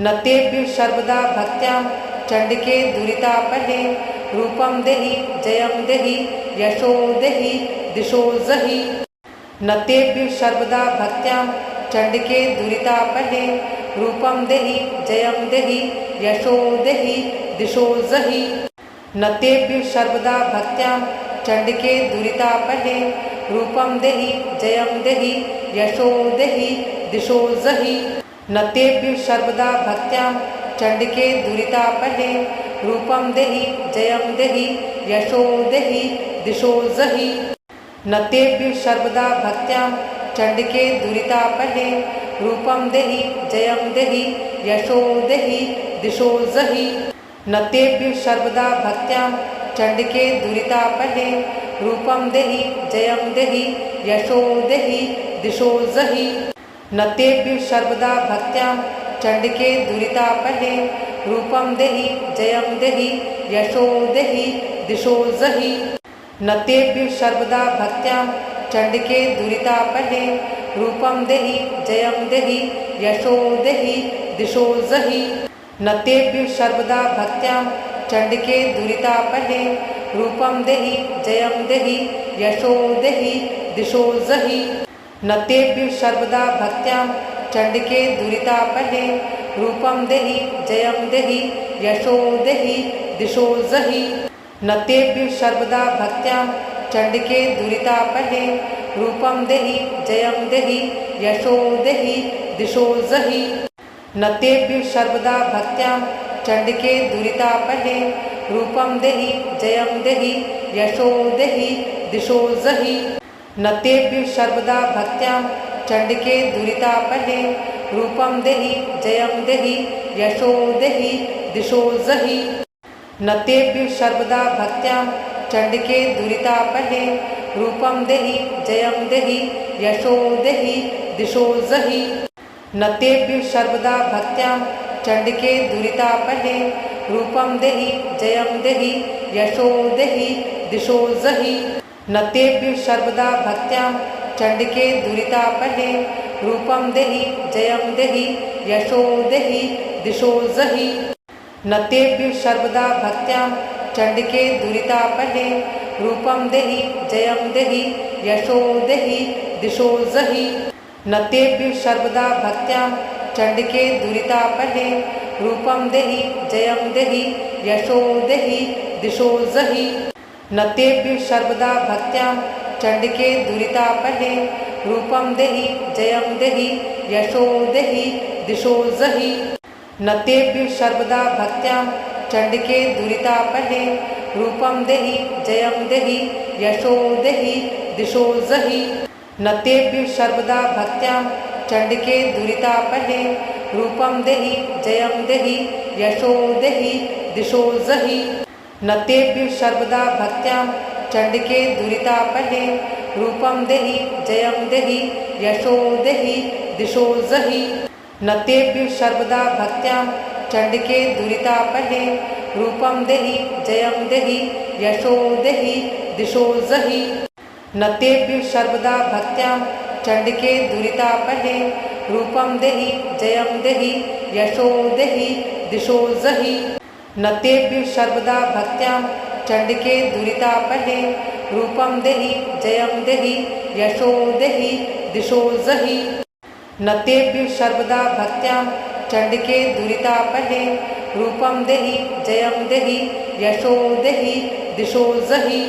न तेभ्यः सर्वदा भक्त्यां चण्डिके दुरितापहे रूपं देहि जयं देहि यशो देहि दिशो जहि। न तेभ्यः सर्वदा भक्त्यां चण्डिके दुरितापहे रूपं देहि जयं देहि यशो देहि दिशो जहि। न तेभ्यः सर्वदा भक्त्यां चण्डिके दुरितापहे रूपं देहि जयं देहि यशो देहि दिशो जहि। न तेभ्यः सर्वदा भक्त्यां चण्डिके दुरितापहे रूपं देहि जयं देहि यशो देहि दिशो जहि। न तेभ्यः सर्वदा भक्त्यां चण्डिके दुरितापहे रूपं देहि जयं देहि यशो देहि दिशो जहि। न तेभ्यः सर्वदा भक्त्यां चण्डिके दुरितापहे रूपं देहि जयं देहि यशो देहि दिशो जहि। न तेभ्यः सर्वदा भक्त्यां चण्डिके दुरितापहे रूपं देहि जयं देहि यशो देहि दिशो जहि। न तेभ्यः सर्वदा भक्त्यां चण्डिके दुरितापहे रूपं देहि जयं देहि यशो देहि दिशो जहि। न तेभ्यः सर्वदा भक्त्यां चण्डिके दुरितापहे रूपं देहि जयं देहि यशो देहि दिशो जहि। न तेभ्यः सर्वदा भक्त्यां चण्डिके दुरितापहे रूपं देहि जयं देहि यशो देहि दिशो जहि। न तेभ्यः सर्वदा भक्त्यां चण्डिके दुरितापहे रूपं देहि जयं देहि यशो देहि दिशो जहि। न तेभ्यः सर्वदा भक्त्यां चण्डिके दुरितापहे रूपं देहि जयं देहि यशो देहि दिशो जहि। न तेभ्यः सर्वदा भक्त्यां चण्डिके दुरितापहे रूपं देहि जयं देहि यशो देहि दिशो जहि। न तेभ्यः सर्वदा भक्त्यां चण्डिके दुरितापहे रूपं देहि जयं देहि यशो देहि दिशो जहि। न तेभ्यः सर्वदा भक्त्यां चण्डिके दुरितापहे रूपं देहि जयं देहि यशो देहि दिशो जहि। न तेभ्यः सर्वदा भक्त्यां चण्डिके दुरितापहे रूपं देहि जयं देहि यशो देहि दिशो जहि। न तेभ्यः सर्वदा भक्त्यां चण्डिके दुरितापहे रूपं देहि जयं देहि यशो देहि दिशो जहि। न तेभ्यः सर्वदा भक्त्यां चण्डिके दुरितापहे रूपं देहि जयं देहि यशो देहि दिशो जहि। न तेभ्यः सर्वदा भक्त्यां चण्डिके दुरितापहे रूपं देहि जयं देहि यशो देहि दिशो जहि। न तेभ्यः सर्वदा भक्त्यां चण्डिके दुरितापहे रूपं देहि जयं देहि यशो देहि दिशो जहि। न तेभ्यः सर्वदा भक्त्यां चण्डिके दुरितापहे रूपं देहि जयं देहि यशो देहि दिशो जहि। न तेभ्यः सर्वदा भक्त्यां चण्डिके दुरितापहे रूपं देहि जयं देहि यशो देहि दिशो जहि। न तेभ्यः सर्वदा भक्त्यां चण्डिके दुरितापहे रूपं देहि जयं देहि यशो देहि दिशो जहि। न तेभ्यः सर्वदा भक्त्यां चण्डिके दुरितापहे रूपं देहि जयं देहि यशो देहि दिशो जहि। न तेभ्यः सर्वदा भक्त्यां चण्डिके दुरितापहे रूपं देहि जयं देहि यशो देहि दिशो जहि। न तेभ्यः सर्वदा भक्त्यां चण्डिके दुरितापहे रूपं देहि जयं देहि यशो देहि दिशो जहि।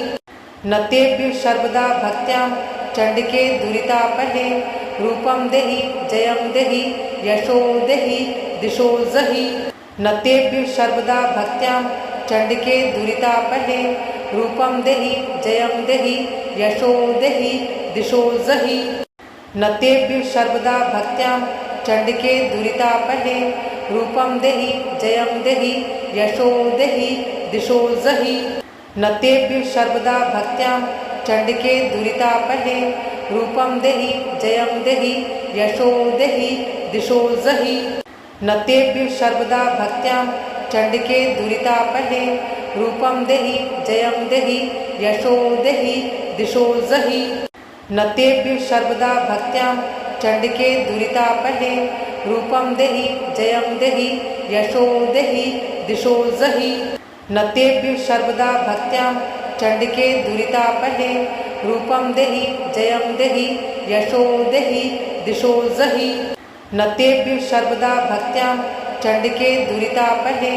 न तेभ्यः सर्वदा भक्त्यां चण्डिके दुरितापहे रूपं देहि जयं देहि यशो देहि दिशो जहि। न तेभ्यः सर्वदा भक्त्यां चण्डिके दुरितापहे रूपं देहि जयं देहि यशो देहि दिशो जहि। न तेभ्यः सर्वदा भक्त्यां चण्डिके दुरितापहे रूपं देहि जयं देहि यशो देहि दिशो जहि। न तेभ्यः सर्वदा भक्त्यां चण्डिके दुरितापहे रूपं देहि जयं देहि यशो देहि दिशो जहि। न तेभ्यः सर्वदा भक्त्यां चण्डिके दुरितापहे रूपं देहि जयं देहि यशो देहि दिशो जहि। न तेभ्यः सर्वदा भक्त्यां चण्डिके दुरितापहे रूपं देहि जयं देहि यशो देहि दिशो जहि न तेभ्यः सर्वदा भक्त्यां चण्डिके दुरितापहे रूपं देहि जयं देहि यशो देहि दिशो जहि न तेभ्यः सर्वदा भक्त्यां चण्डिके दुरितापहे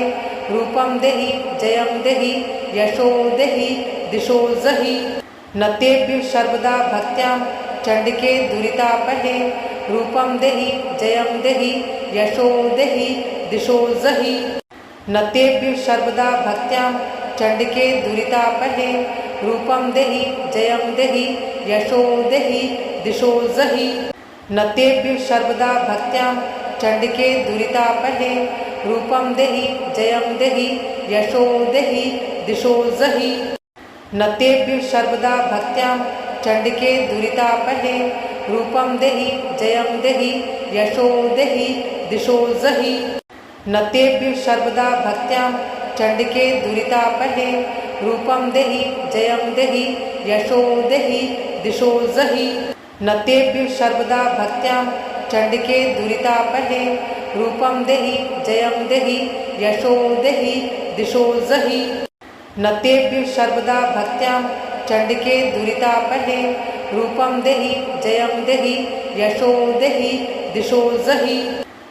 रूपं देहि जयं देहि यशो देहि दिशो जहि न तेभ्यः सर्वदा भक्त्यां चण्डिके दुरितापहे रूपं देहि जयं देहि यशो देहि दिशो जहि न तेभ्यः सर्वदा भक्त्यां चण्डिके दुरितापहे रूपं देहि जयं देहि यशो देहि दिशो जहि न तेभ्यः सर्वदा भक्त्यां चण्डिके दुरितापहे रूपं देहि जयं देहि यशो देहि दिशो जहि न तेभ्यः सर्वदा भक्त्यां चण्डिके दुरितापहे रूपं देहि जयं देहि यशो देहि दिशो जहि न तेभ्यः सर्वदा भक्त्यां चण्डिके दुरितापहे रूपं देहि जयं देहि यशो देहि दिशो जहि न तेभ्यः सर्वदा भक्त्यां चण्डिके दुरितापहे रूपं देहि जयं देहि यशो देहि दिशो जहि न तेभ्यः सर्वदा भक्त्यां चण्डिके दुरितापहे रूपं देहि जयं देहि यशो देहि दिशो जहि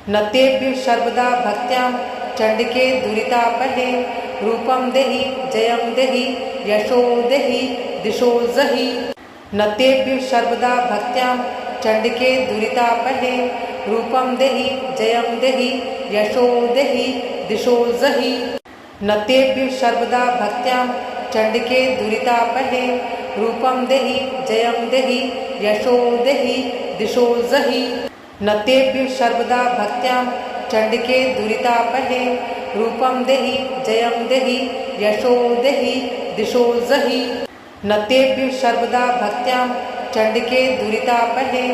न तेभ्यः सर्वदा भक्त्यां चण्डिके दुरितापहे रूपं देहि जयं देहि यशो देहि दिशो जहि न तेभ्यः सर्वदा भक्त्यां चण्डिके दुरितापहे रूपं देहि जयं देहि यशो देहि दिशो जहि न तेभ्यः सर्वदा भक्त्यां चण्डिके दुरितापहे रूपं देहि जयं देहि यशो देहि दिशो जहि न तेभ्यः सर्वदा भक्त्यां चण्डिके दुरितापहे रूपं देहि जयं देहि यशो देहि दिशो जहि न तेभ्यः सर्वदा भक्त्यां चण्डिके दुरितापहे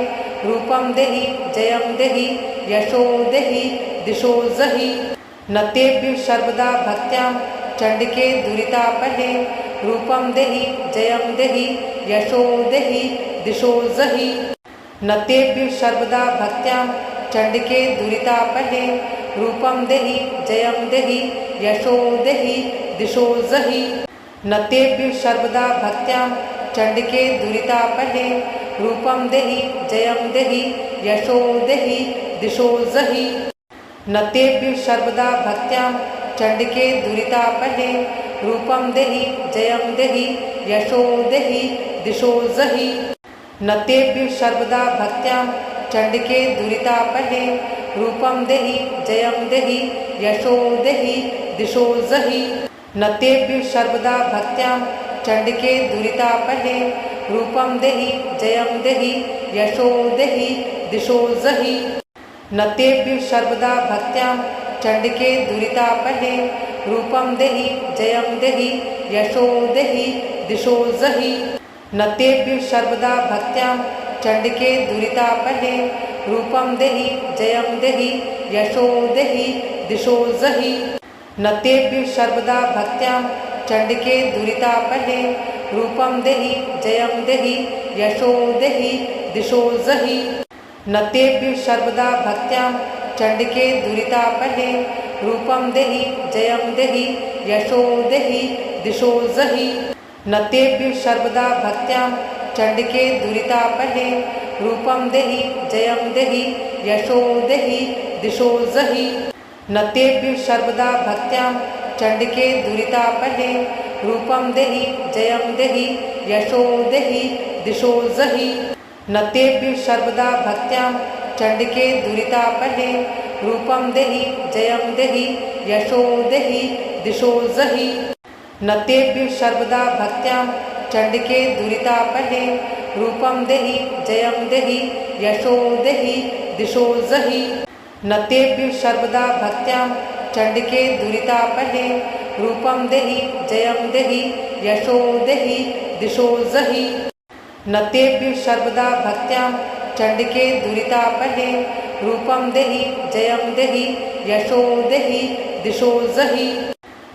रूपं देहि जयं देहि यशो देहि दिशो जहि न तेभ्यः सर्वदा भक्त्यां चण्डिके दुरितापहे रूपं देहि जयं देहि यशो देहि दिशो जहि न तेभ्यः सर्वदा भक्त्यां चण्डिके दुरितापहे रूपं देहि जयं देहि यशो देहि दिशो जहि न तेभ्यः सर्वदा भक्त्यां चण्डिके दुरितापहे रूपं देहि जयं देहि यशो देहि दिशो जहि न तेभ्यः सर्वदा भक्त्यां चण्डिके दुरितापहे रूपं देहि जयं देहि यशो देहि दिशो जहि न तेभ्यः सर्वदा भक्त्यां चण्डिके दुरितापहे रूपं देहि जयं देहि यशो देहि दिशो जहि न तेभ्यः सर्वदा भक्त्यां चण्डिके दुरितापहे रूपं देहि जयं देहि यशो देहि दिशो जहि न तेभ्यः सर्वदा भक्त्यां चण्डिके दुरितापहे रूपं देहि जयं देहि यशो देहि दिशो जहि न तेभ्यः सर्वदा भक्त्यां चण्डिके दुरितापहे रूपं देहि जयं देहि यशो देहि दिशो जहि न तेभ्यः सर्वदा भक्त्यां चण्डिके दुरितापहे रूपं देहि जयं देहि यशो देहि दिशो जहि न तेभ्यः सर्वदा भक्त्यां चण्डिके दुरितापहे रूपं देहि जयं देहि यशो देहि दिशो जहि न तेभ्यः सर्वदा भक्त्यां चण्डिके दुरितापहे रूपं देहि जयं देहि यशो देहि दिशो जहि न तेभ्यः सर्वदा भक्त्यां चण्डिके दुरितापहे रूपं देहि जयं देहि यशो देहि दिशो जहि न तेभ्यः सर्वदा भक्त्यां चण्डिके दुरितापहे रूपं देहि जयं देहि यशो देहि दिशो जहि न तेभ्यः सर्वदा भक्त्यां चण्डिके दुरितापहे रूपं देहि जयं देहि यशो देहि दिशो जहि न तेभ्यः सर्वदा भक्त्यां चण्डिके दुरितापहे रूपं देहि जयं देहि यशो देहि दिशो जहि न तेभ्यः सर्वदा भक्त्यां चण्डिके दुरितापहे रूपं देहि जयं देहि यशो देहि दिशो जहि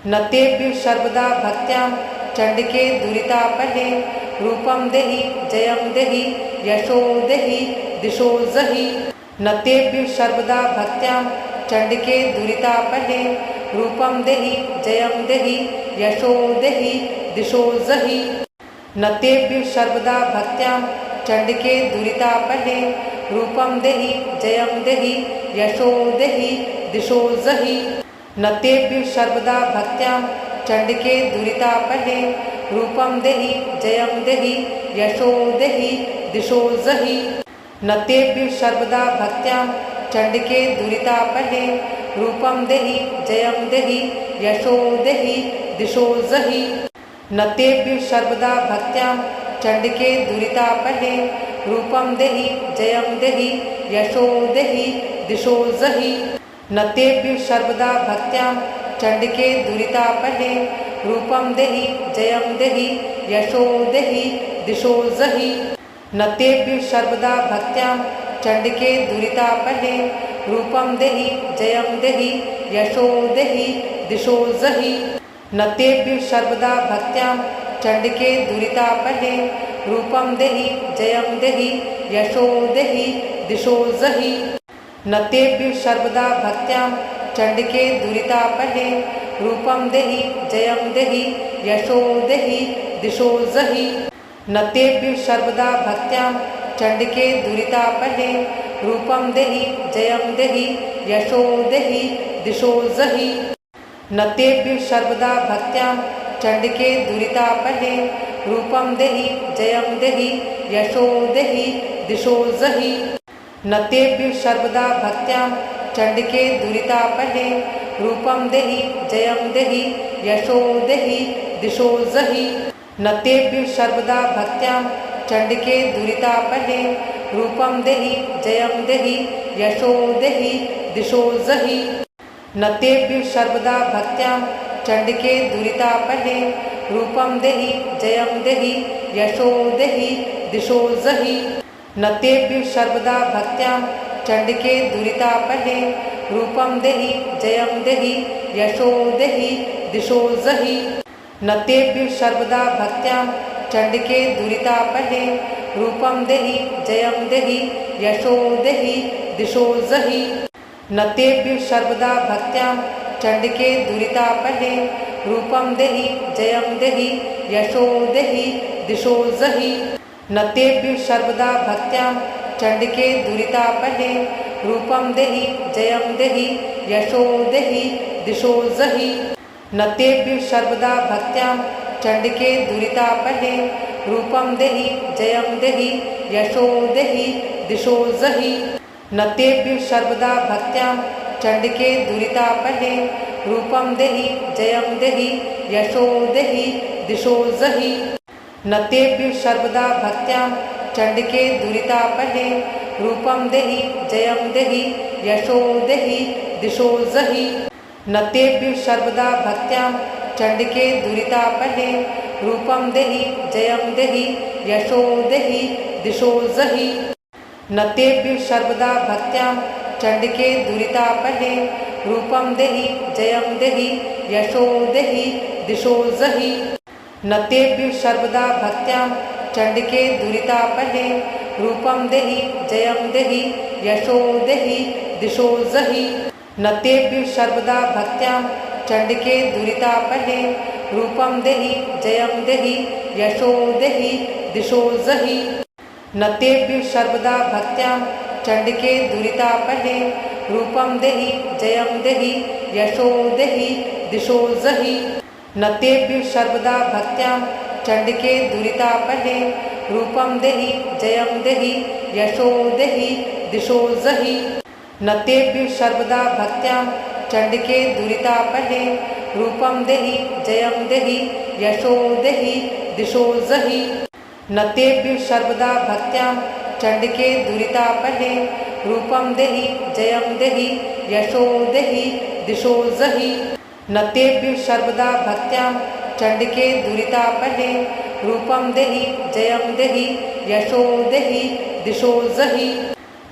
न तेभ्यः सर्वदा भक्त्यां चण्डिके दुरितापहे रूपं देहि जयं देहि यशो देहि दिशो जहि नतेभ्यः सर्वदा भक्त्यां चण्डिके दुरितापहे रूपं देहि जयं देहि यशो देहि दिशो जहि। नतेभ्यः सर्वदा भक्त्यां चण्डिके दुरितापहे रूपं देहि जयं देहि यशो देहि दिशो जहि। नतेभ्यः सर्वदा भक्त्यां चण्डिके दुरितापहे रूपं देहि जयं देहि यशो देहि दिशो जहि। नतेभ्यः सर्वदा भक्त्यां चण्डिके दुरितापहे रूपं देहि जयं देहि यशो देहि दिशो जहि। नतेभ्यः सर्वदा भक्त्यां चण्डिके दुरितापहे रूपं देहि जयं देहि यशो देहि दिशो जहि। नतेभ्यः सर्वदा भक्त्यां चण्डिके दुरितापहे रूपं देहि जयं देहि यशो देहि दिशो जहि। नतेभ्यः सर्वदा भक्त्यां चण्डिके दुरितापहे रूपं देहि जयं देहि यशो देहि दिशो जहि। नतेभ्यः सर्वदा भक्त्यां चण्डिके दुरितापहे रूपं देहि जयं देहि यशो देहि दिशो जहि। नतेभ्यः सर्वदा भक्त्यां चण्डिके दुरितापहे रूपं देहि जयं देहि यशो देहि दिशो जहि। नतेभ्यः सर्वदा भक्त्यां चण्डिके दुरितापहे रूपं देहि जयं देहि यशो देहि दिशो जहि। नतेभ्यः सर्वदा भक्त्यां चण्डिके दुरितापहे रूपं देहि जयं देहि यशो देहि दिशो जहि। नतेभ्यः सर्वदा भक्त्यां चण्डिके दुरितापहे रूपं देहि जयं देहि यशो देहि दिशो जहि। नतेभ्यः सर्वदा भक्त्यां चण्डिके दुरितापहे रूपं देहि जयं देहि यशो देहि दिशो जहि। नतेभ्यः सर्वदा भक्त्यां चण्डिके दुरितापहे रूपं देहि जयं देहि यशो देहि दिशो जहि। नतेभ्यः सर्वदा भक्त्यां चण्डिके दुरितापहे रूपं देहि जयं देहि यशो देहि दिशो जहि। नतेभ्यः सर्वदा भक्त्यां चण्डिके दुरितापहे रूपं देहि जयं देहि यशो देहि दिशो जहि। नतेभ्यः सर्वदा भक्त्यां चण्डिके दुरितापहे रूपं देहि जयं देहि यशो देहि दिशो जहि। नतेभ्यः सर्वदा भक्त्यां चण्डिके दुरितापहे रूपं देहि जयं देहि यशो देहि दिशो जहि। नतेभ्यः सर्वदा भक्त्यां चण्डिके दुरितापहे रूपं देहि जयं देहि यशो देहि दिशो जहि। नतेभ्यः सर्वदा भक्त्यां चण्डिके दुरितापहे रूपं देहि जयं देहि यशो देहि दिशो जहि। नतेभ्यः सर्वदा भक्त्यां चण्डिके दुरितापहे रूपं देहि जयं देहि यशो देहि दिशो जहि। नतेभ्यः सर्वदा भक्त्यां चण्डिके दुरितापहे रूपं देहि जयं देहि यशो देहि दिशो जहि। नतेभ्यः सर्वदा भक्त्यां चण्डिके दुरितापहे रूपं देहि जयं देहि यशो देहि दिशो जहि। नतेभ्यः सर्वदा भक्त्यां चण्डिके दुरितापहे रूपं देहि जयं देहि यशो देहि दिशो जहि। नतेभ्यः सर्वदा भक्त्यां चण्डिके दुरितापहे रूपं देहि जयं देहि यशो देहि दिशो जहि। नतेभ्यः सर्वदा भक्त्यां चण्डिके दुरितापहे रूपं देहि जयं देहि यशो देहि दिशो जहि। नतेभ्यः सर्वदा भक्त्यां चण्डिके दुरितापहे रूपं देहि जयं देहि यशो देहि दिशो जहि। नतेभ्यः सर्वदा भक्त्यां चण्डिके दुरितापहे रूपं देहि जयं देहि यशो देहि दिशो जहि। नतेभ्यः सर्वदा भक्त्यां चण्डिके दुरितापहे रूपं देहि जयं देहि यशो देहि दिशो जहि। नतेभ्यः सर्वदा भक्त्यां चण्डिके दुरितापहे रूपं देहि जयं देहि यशो देहि दिशो जहि।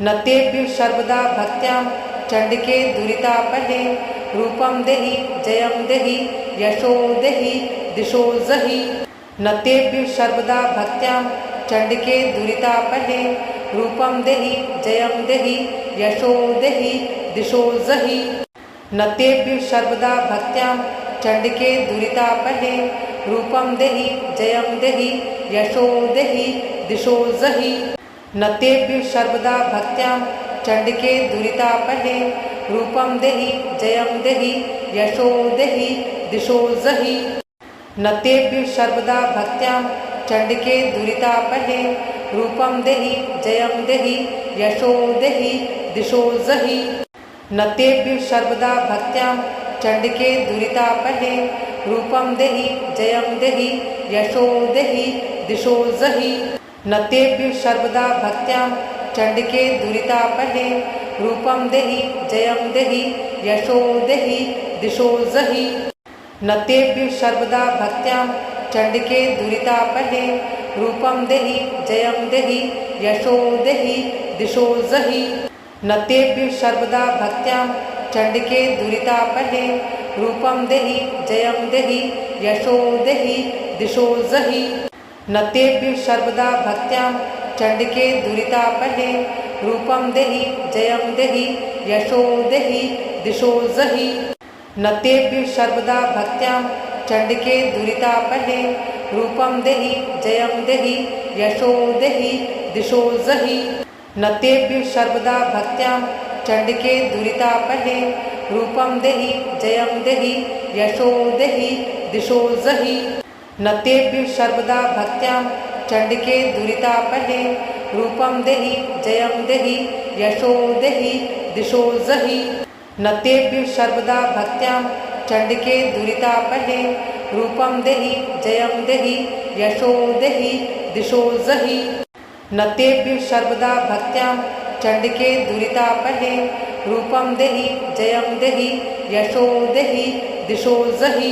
नतेभ्यः सर्वदा भक्त्यां चण्डिके दुरितापहे रूपं देहि जयं देहि यशो देहि दिशो जहि। नतेभ्यः सर्वदा भक्त्यां चण्डिके दुरितापहे रूपं देहि जयं देहि यशो देहि दिशो जहि नतेभ्य सर्वदा भक्त्यां चंडिके दुरितापहे रूपं देहि जयं देहि यशो देहि दिशो जहि नतेभ्य सर्वदा भक्त्यां चंडिके दुरितापहे रूपं देहि जयं देहि यशो देहि दिशो जहि नतेभ्य सर्वदा भक्त्यां चंडिके दुरितापहे रूपं देहि जयं देहि यशो देहि दिशो जहि नतेभ्य सर्वदा भक्त्यां चंडिके दुरितापहे रूपं देहि जयं देहि यशो देहि दिशो जहि नतेभ्य सर्वदा भक्त्यां चंडिके दुरितापहे रूपं देहि जयं देहि यशो देहि दिशो जहि नतेभ्य सर्वदा भक्त्यां चंडिके दुरितापहे रूपं देहि जयं देहि यशो देहि दिशो जहि नतेभ्य सर्वदा भक्त्यां चंडिके दुरितापहे रूपं देहि जयं देहि यशो देहि दिशो जहि नतेभ्य सर्वदा भक्त्यां चंडिके दुरितापहे रूपं देहि जयं देहि यशो देहि दिशो जहि नतेभ्य सर्वदा भक्त्यां चंडिके दुरितापहे रूपं देहि जयं देहि यशो देहि दिशो जहि नतेभ्य सर्वदा भक्त्यां चंडिके दुरितापहे रूपं देहि जयं देहि यशो देहि दिशो जहि नतेभ्य सर्वदा भक्त्यां चंडिके दुरितापहे रूपं देहि जयं देहि यशो देहि दिशो जहि नतेभ्य सर्वदा भक्त्यां चंडिके दुरितापहे रूपं देहि जयं देहि यशो देहि दिशो जहि नतेभ्य सर्वदा भक्त्यां चंडिके दुरितापहे रूपं देहि जयं देहि यशो देहि दिशो जहि।